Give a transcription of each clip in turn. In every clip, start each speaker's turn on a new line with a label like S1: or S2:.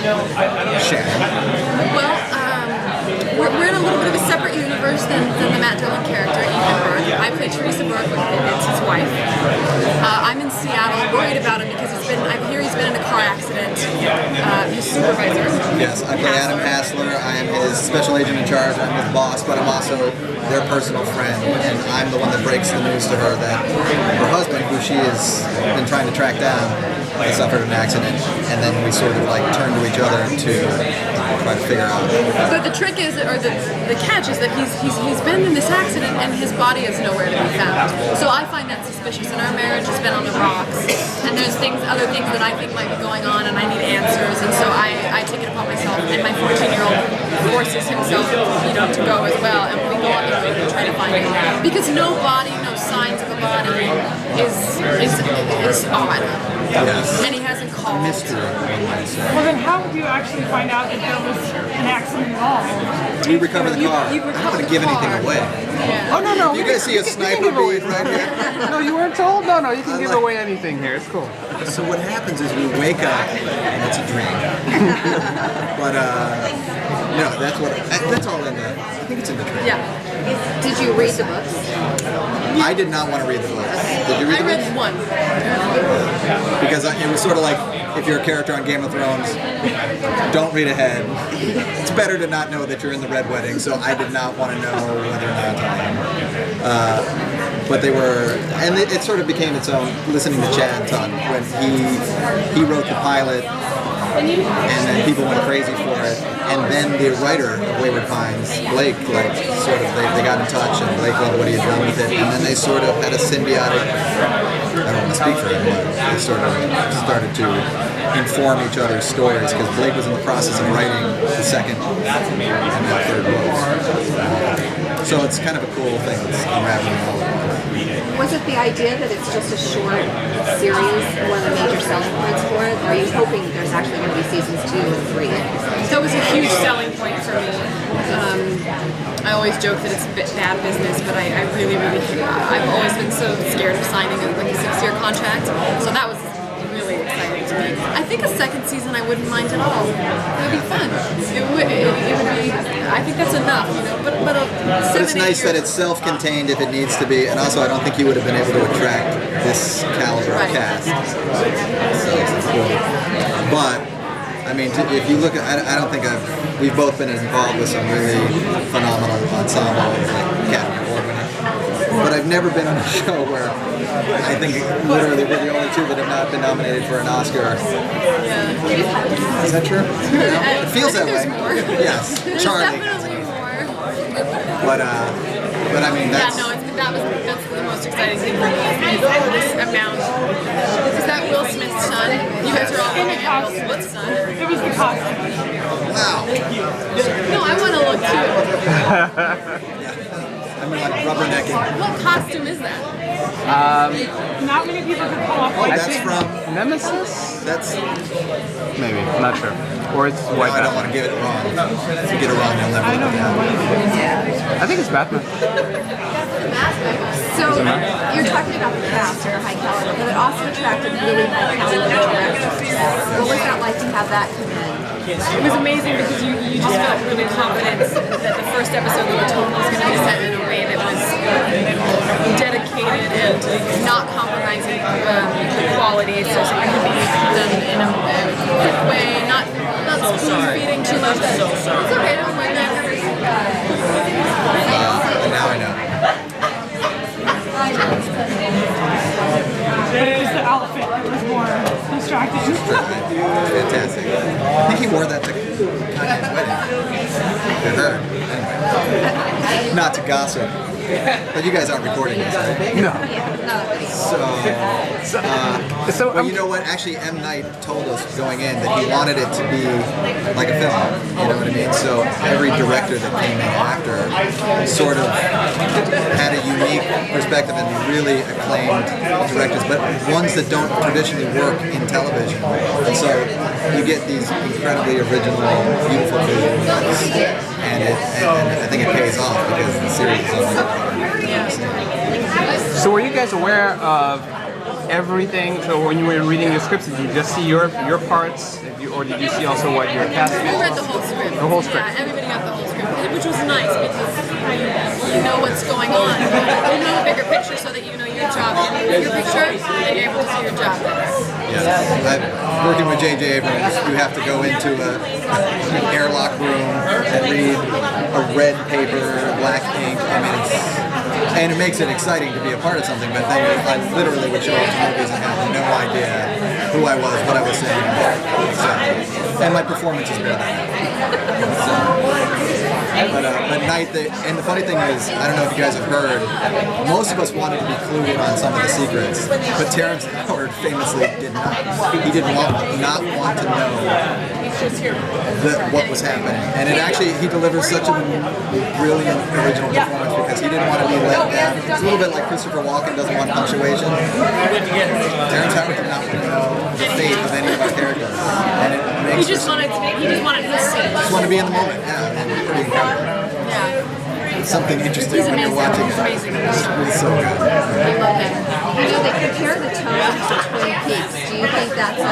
S1: Shannyn?
S2: Well, we're in a little bit of a separate universe than the Matt Dillon character, Ethan Burke. I play Theresa Burke, it's his wife. I'm in Seattle, worried about him because I hear he's been in a car accident. His supervisor.
S1: Yes, I play Adam Hassler. I am his special agent in charge. I'm his boss, but I'm also their personal friend, and I'm the one that breaks the news to her that her husband, who she has been trying to track down, suffered an accident, and then we sort of like turn to each other to try to figure out.
S2: But the trick is, or the catch is that he's been in this accident and his body is nowhere to be found. So I find that suspicious, and our marriage has been on the rocks. And there's other things that I think might be going on, and I need answers. And so I take it upon myself, and my 14-year-old forces himself, to go as well. And we go on the road and try to find him because no body, no signs of a body is odd.
S1: Yes.
S2: And he hasn't called.
S1: Mystery.
S3: Well, then how would you actually find out if there was an accident involved?
S1: We recover the car. I'm not going to give anything away.
S2: Yeah.
S3: Oh, no.
S1: You guys see a sniper bead right here?
S3: No, you weren't told? No, you can give away anything here. It's cool.
S1: So what happens is we wake up and it's a dream. But no, that's all in there. I think it's in the dream.
S2: Yeah. Did you read the books?
S1: I did not want to read the books. Did you read the books?
S2: I read one.
S1: Because it was sort of like if you're a character on Game of Thrones, don't read ahead. It's better to not know that you're in the Red Wedding, so I did not want to know whether or not I am. But they were, and it sort of became its own, listening to Chad talk, when he wrote the pilot, and then people went crazy for it, and then the writer of Wayward Pines, Blake, they got in touch, and Blake loved what he had done with it, and then they sort of had a symbiotic, I don't want to speak for him, but they sort of started to inform each other's stories, because Blake was in the process of writing the second and the third books. So it's kind of a cool thing that's unraveling all of it.
S4: Was it the idea that it's just a short series, one of the major selling points for it? Or are you hoping there's actually going to be seasons 2 and 3?
S2: So it was a huge selling point for me. I always joke that it's bad business, but I really, I've always been so scared of signing a 6-year contract. So that was really exciting to me. I think a second season I wouldn't mind at all. It would be fun. It would be, I think that's enough, But
S1: it's nice that it's self-contained if it needs to be, and also I don't think you would have been able to attract this caliber of cast. So it's cool. But I mean, if you look at, I don't think we've both been involved with some really phenomenal ensembles like Academy Award winning. But I've never been on a show where I think literally we're the only two that have not been nominated for an Oscar.
S2: Yeah.
S1: Is that true? It feels that way.
S2: More.
S1: Yes,
S2: There's
S1: Charlie.
S2: definitely more.
S1: But I mean that's.
S2: Yeah, no, that's the most exciting thing for me is this amount. Is that Will Smith's son? You guys are all looking at Will Smith's son.
S3: It was the costume.
S1: Wow.
S2: No, I want to look too.
S1: I mean, like rubbernecking.
S2: What costume is that?
S3: Not many people can pull off like
S1: That's from
S5: Nemesis?
S1: That's.
S5: Maybe. I'm not sure. Or it's
S1: No,
S5: White
S1: I don't
S5: Batman.
S1: want to give it wrong. If you get it wrong, you'll never
S3: I
S1: live
S3: don't
S1: it
S3: know what
S1: down.
S3: it is.
S5: I think it's Batman.
S4: So you're talking about the cast are high caliber, but it also attracted really high caliber directors. What was that like to have that come in?
S2: It was amazing because you just felt really confident that the first episode of the tone was going to be set in a way that was dedicated and not compromising the quality. So something could be done in a quick way, not spoon-feeding too much. It's okay, don't mind that.
S1: And now I know.
S3: But it was the outfit that was more distracting.
S1: Fantastic. I think he wore that to Kanye's wedding. To her. Anyway. Not to gossip. But you guys aren't recording this, right?
S5: No.
S1: So well, you know what? Actually, M. Night told us going in that he wanted it to be like a film. You know what I mean? So every director that came in after sort of had a unique perspective and really acclaimed directors, but ones that don't traditionally work in television. And so you get these incredibly original, beautiful visuals, and I think it pays off because the series is only.
S5: So were you guys aware of everything? So when you were reading the scripts, did you just see your parts, or did you see also what your castmates?
S2: I read the whole script.
S5: The whole script.
S2: Yeah, everybody got the whole script, which was nice because you know what's going on. You know the bigger picture so that you know your job and your picture, and you're able to see your job better.
S1: Yeah, working with J.J. Abrams, you have to go into an airlock room and read a red paper, black ink. I mean, and it makes it exciting to be a part of something, but then I literally would show up to movies and have no idea who I was, what I was saying, and my performance is better than that. But Night, and the funny thing is, I don't know if you guys have heard, most of us wanted to be clued in on some of the secrets, but Terrence Howard famously did not. He did not want to know what was happening, and it actually, he delivers such a brilliant original performance because he didn't want to be let down. It's a little bit like Christopher Walken doesn't want punctuation. Terrence Howard did not want to know the fate of any of our characters, and it makes
S2: He just wanted his scene.
S1: just want to be in the moment. Yeah, and it's pretty incredible.
S2: Yeah.
S1: It's something interesting
S2: He's
S1: when you're
S2: amazing.
S1: watching
S2: He's
S1: it.
S2: amazing.
S1: It's so good.
S2: I love him.
S4: You know, they compare the tones to Twin Peaks. Do you think that's a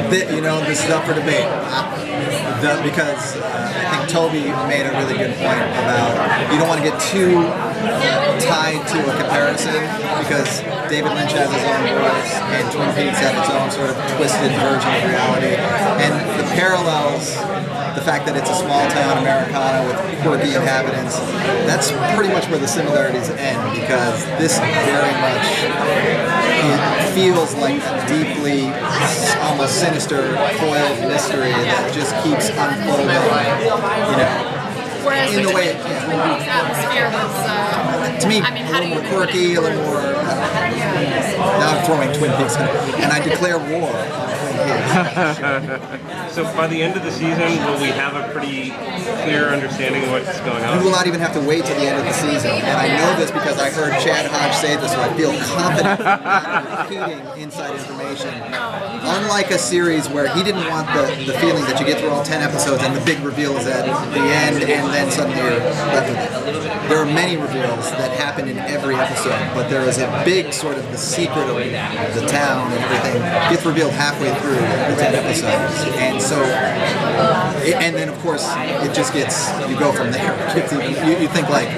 S1: You know, this is up for debate. Because I think Toby made a really good point about you don't want to get too tied to a comparison because David Lynch has his own voice and Twin Peaks had its own sort of twisted version of reality. And the parallels, the fact that it's a small town Americana with quirky inhabitants, that's pretty much where the similarities end because this very much it feels like a deeply, almost sinister, coiled mystery that just keeps unfolding, you know.
S2: Whereas
S1: In the way,
S2: Twin Peaks atmosphere was,
S1: to me,
S2: I mean, how
S1: a
S2: do
S1: little
S2: you
S1: more quirky, a little more. Now I'm throwing Twin Peaks in, and I declare war on Twin Peaks.
S6: So by the end of the season, will we have a pretty clear understanding of what's going on?
S1: You will not even have to wait till the end of the season, and I know this because I heard Chad Hodge say this, so I feel confident in not repeating inside information. Unlike a series where he didn't want the feeling that you get through all 10 episodes and the big reveal is at the end, and then suddenly you're left with it. There are many reveals that happen in every episode, but there is a big sort of the secret of the town and everything gets revealed halfway through the 10 episodes. And so, and then of course, it just gets, you go from there. You think like,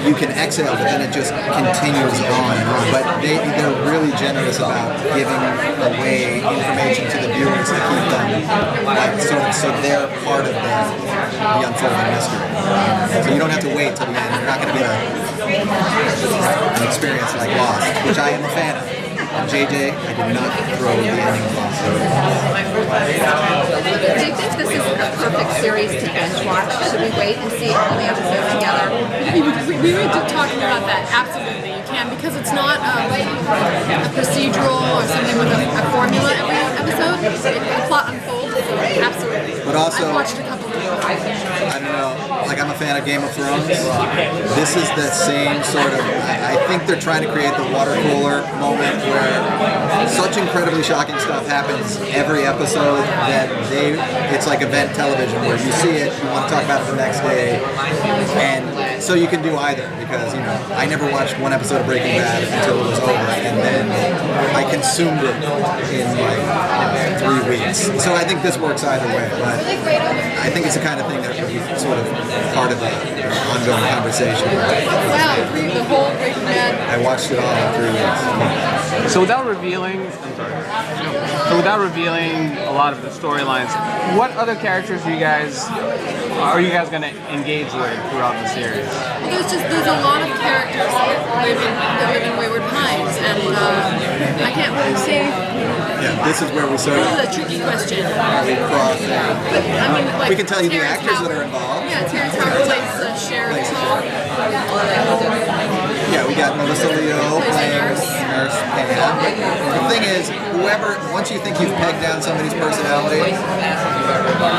S1: you can exhale, but then it just continues on and on. But they're really generous about giving away information to the viewers to keep them like sort of so they're part of the unfolding mystery. So you don't have to wait till the end. You're not going to get an experience like Lost, which I am a fan of. And JJ, I did not throw the ending of Lost.
S4: Do you think this is a perfect series to binge watch? Should we wait and see all the episodes together?
S2: we were talking about that. Absolutely, you can because it's not a procedural or something with a formula every episode. The plot unfolds. So absolutely.
S1: But also,
S2: I've watched a couple of them.
S1: I don't know, like I'm a fan of Game of Thrones. This is the same sort of, I think they're trying to create the water cooler moment where such incredibly shocking stuff happens every episode that it's like event television where you see it, you want to talk about it the next day, and so you can do either because, you know, I never watched one episode of Breaking Bad until it was over, and then I consumed it in like 3 weeks. So I think this works either way, but I think it's the kind of thing that would be sort of part of an ongoing conversation.
S2: Wow, the whole Breaking Bad.
S1: I watched it all in 3 weeks.
S5: So without revealing, a lot of the storylines, what other characters are you guys going to engage with throughout the series?
S2: Well, there's a lot of characters that live in Wayward Pines, and I can't really say.
S1: Yeah, this is where we sort
S2: This
S1: of
S2: is a tricky question.
S1: cross.
S2: I mean, like,
S1: We can tell you the
S2: Terrence
S1: actors that are
S2: Howard.
S1: involved.
S2: Yeah, Terrence Howard plays Sheriff Saul.
S1: Yeah, we got Melissa Leo
S2: Plays a
S1: playing
S2: nurse.
S1: Nurse Pam. The thing is, once you think you've pegged down somebody's personality,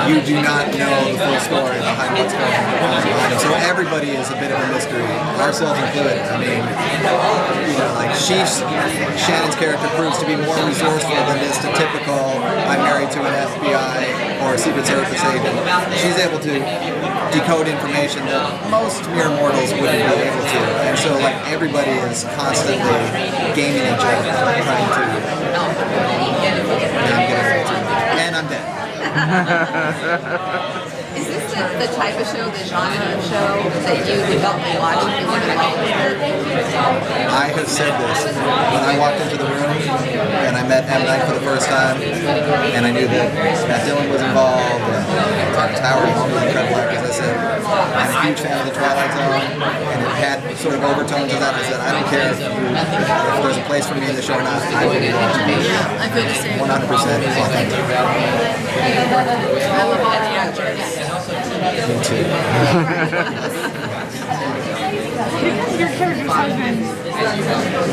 S1: you do not know the full story behind what's going on behind them. So everybody is a bit of a mystery, ourselves included. I mean, you know, like Shannon's character proves to be more resourceful than just a typical I'm married to an FBI or a Secret Service agent. She's able to decode information that most mere mortals wouldn't be able to. And so like everybody is constantly gaming each other, trying to and I'm dead.
S4: Is this the type of show, the genre of show that you would help me watch and feel involved with?
S1: I have said this when I walked into the room and I met M. Night for the first time, and I knew that Matt Dillon was involved, and Dark Tower and all the incredible actors. I said, I'm a huge fan of the Twilight Zone, and it had sort of overtones of that. I said, I don't care if there's a place for me in the show or not, I will be watching it.
S2: Yeah, I feel the same.
S1: 100% authentic.
S2: I love all the actors.
S1: Me too.
S3: Because your character's husband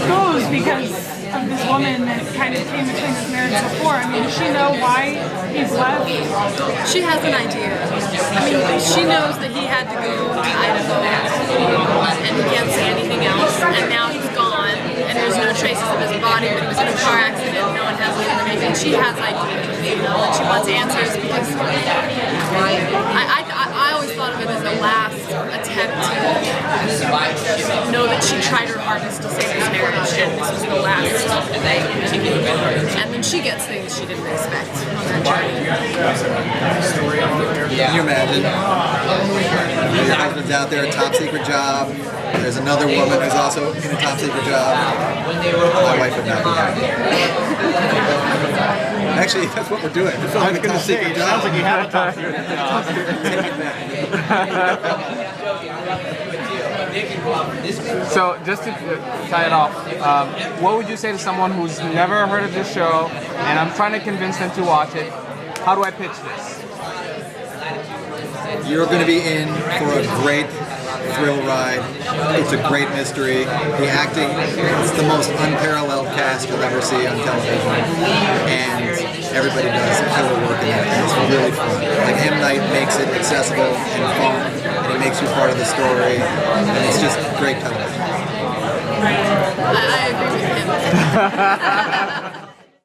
S3: goes because of this woman that kind of came between his marriage before. I mean, does she know why he's left?
S2: She has an idea. I mean, she knows that he had to go to Idaho and he can't say anything else, and now he's gone, and there's no traces of his body, but he was in a car accident, no one has any information. She has ideas, you know, and she wants answers because I always thought of it as the last attempt to know that she tried her hardest to save his marriage, and this was the last. And then she gets things she didn't expect on that journey.
S1: Can you imagine? Your husband's out there, a top secret job. There's another woman who's also in a top secret job. My wife would not be happy. Actually, that's what we're doing. We're filming a top secret job.
S5: Sounds like you have a top secret job. So just to tie it off, what would you say to someone who's never heard of this show and I'm trying to convince them to watch it? How do I pitch this?
S1: You're going to be in for a great thrill ride. It's a great mystery. The acting, it's the most unparalleled cast you'll ever see on television. And everybody does killer work in it. And it's really fun. Like M. Night makes it accessible and fun, and it makes you part of the story. And it's just great television.
S2: I agree with him.